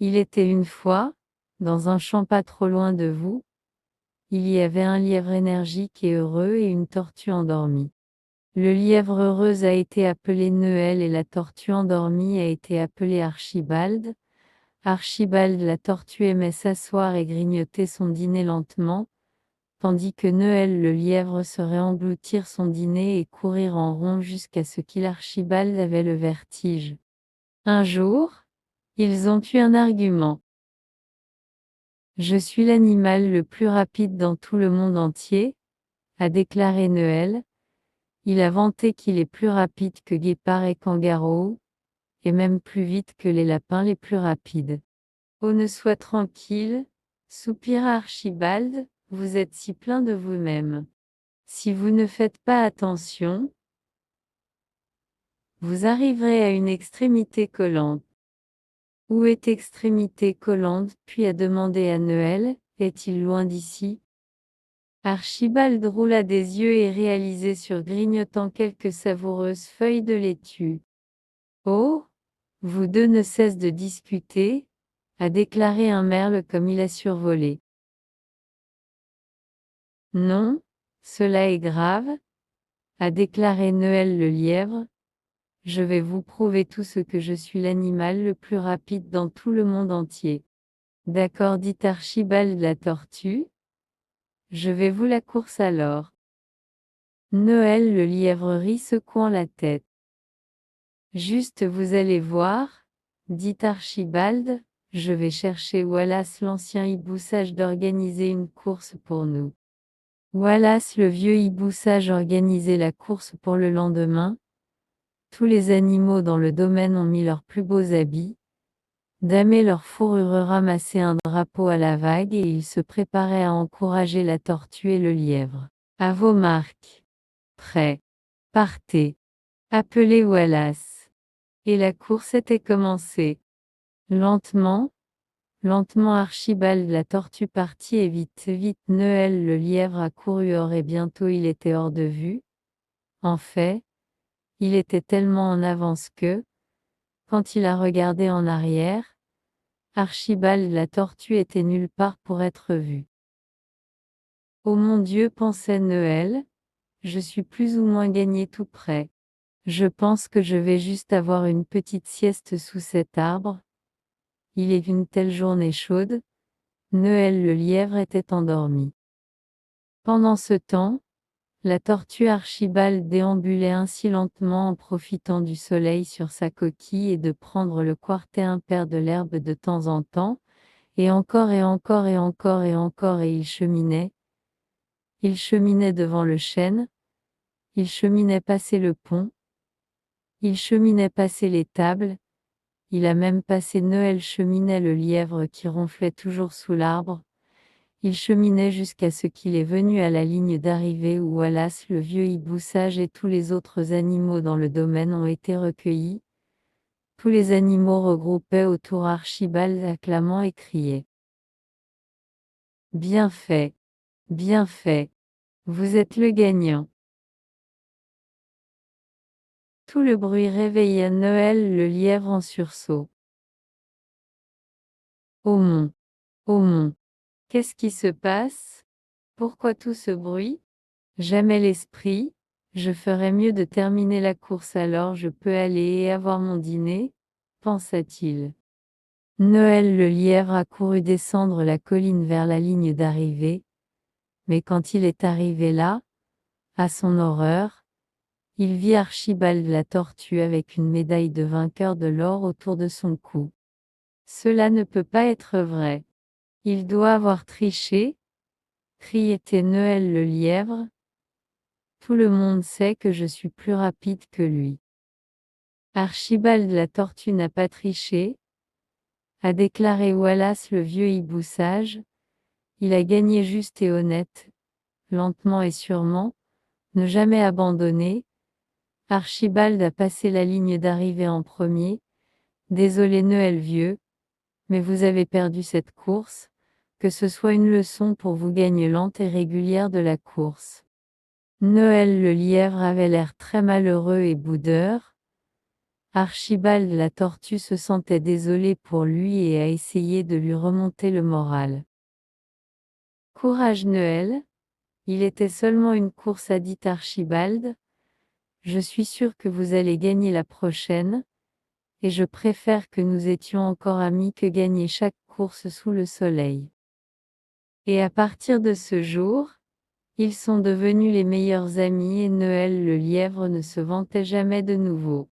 Il était une fois, dans un champ pas trop loin de vous, il y avait un lièvre énergique et heureux et une tortue endormie. Le lièvre heureux a été appelé Noël et la tortue endormie a été appelée Archibald. Archibald la tortue aimait s'asseoir et grignoter son dîner lentement, tandis que Noël le lièvre saurait engloutir son dîner et courir en rond jusqu'à ce qu'il Archibald avait le vertige. Un jour, ils ont eu un argument. Je suis l'animal le plus rapide dans tout le monde entier, a déclaré Noël. Il a vanté qu'il est plus rapide que guépard et kangaroo, et même plus vite que les lapins les plus rapides. Oh, ne sois tranquille, soupira Archibald, vous êtes si plein de vous-même. Si vous ne faites pas attention, vous arriverez à une extrémité collante. Où est extrémité collante? Puis a demandé à Noël, est-il loin d'ici? Archibald roula des yeux et réalisait sur grignotant quelques savoureuses feuilles de laitue. Oh, vous deux ne cessez de discuter, a déclaré un merle comme il a survolé. Non, cela est grave, a déclaré Noël le lièvre. Je vais vous prouver tout ce que je suis l'animal le plus rapide dans tout le monde entier. D'accord, dit Archibald la tortue. Je vais vous la course alors. Noël le lièvre rit secouant la tête. Juste vous allez voir, dit Archibald, je vais chercher Wallace l'ancien hibou sage d'organiser une course pour nous. Wallace le vieux hibou sage organisait la course pour le lendemain. Tous les animaux dans le domaine ont mis leurs plus beaux habits, damé leur fourrure ramassé un drapeau à la vague et ils se préparaient à encourager la tortue et le lièvre. À vos marques. Prêts. Partez. Appelez Wallace. Et la course était commencée. Lentement, lentement Archibald la tortue partit et vite, vite Noël le lièvre a couru hors et bientôt il était hors de vue. En fait, il était tellement en avance que, quand il a regardé en arrière, Archibald la tortue était nulle part pour être vu. Oh mon Dieu, pensait Noël, je suis plus ou moins gagné tout près. Je pense que je vais juste avoir une petite sieste sous cet arbre. Il est une telle journée chaude. Noël le lièvre était endormi. Pendant ce temps, la tortue Archibald déambulait ainsi lentement en profitant du soleil sur sa coquille et de prendre le quartet impair de l'herbe de temps en temps, et encore et encore et encore et encore et il cheminait. Il cheminait devant le chêne. Il cheminait passer le pont. Il cheminait passer les tables. Il a même passé Noël cheminait le lièvre qui ronflait toujours sous l'arbre. Il cheminait jusqu'à ce qu'il est venu à la ligne d'arrivée où Wallace le vieux hibou sage et tous les autres animaux dans le domaine ont été recueillis. Tous les animaux regroupaient autour Archibald acclamant et criaient. Bien fait, vous êtes le gagnant. Tout le bruit réveilla Noël le lièvre en sursaut. Oh mon, qu'est-ce qui se passe? Pourquoi tout ce bruit? Jamais l'esprit, je ferais mieux de terminer la course alors je peux aller et avoir mon dîner, pensa-t-il. Noël le lièvre a couru descendre la colline vers la ligne d'arrivée, mais quand il est arrivé là, à son horreur, il vit Archibald la tortue avec une médaille de vainqueur de l'or autour de son cou. Cela ne peut pas être vrai. Il doit avoir triché, criait Noël le lièvre. Tout le monde sait que je suis plus rapide que lui. Archibald la tortue n'a pas triché, a déclaré Wallace le vieux hibou sage. Il a gagné juste et honnête, lentement et sûrement, ne jamais abandonner. Archibald a passé la ligne d'arrivée en premier. Désolé Noël vieux, mais vous avez perdu cette course, que ce soit une leçon pour vous gagner lente et régulière de la course. Noël le lièvre avait l'air très malheureux et boudeur. Archibald la tortue se sentait désolé pour lui et a essayé de lui remonter le moral. Courage Noël, il était seulement une course, a dit Archibald. Je suis sûr que vous allez gagner la prochaine, et je préfère que nous étions encore amis que gagner chaque course sous le soleil. Et à partir de ce jour, ils sont devenus les meilleurs amis et Noël le lièvre ne se vantait jamais de nouveau.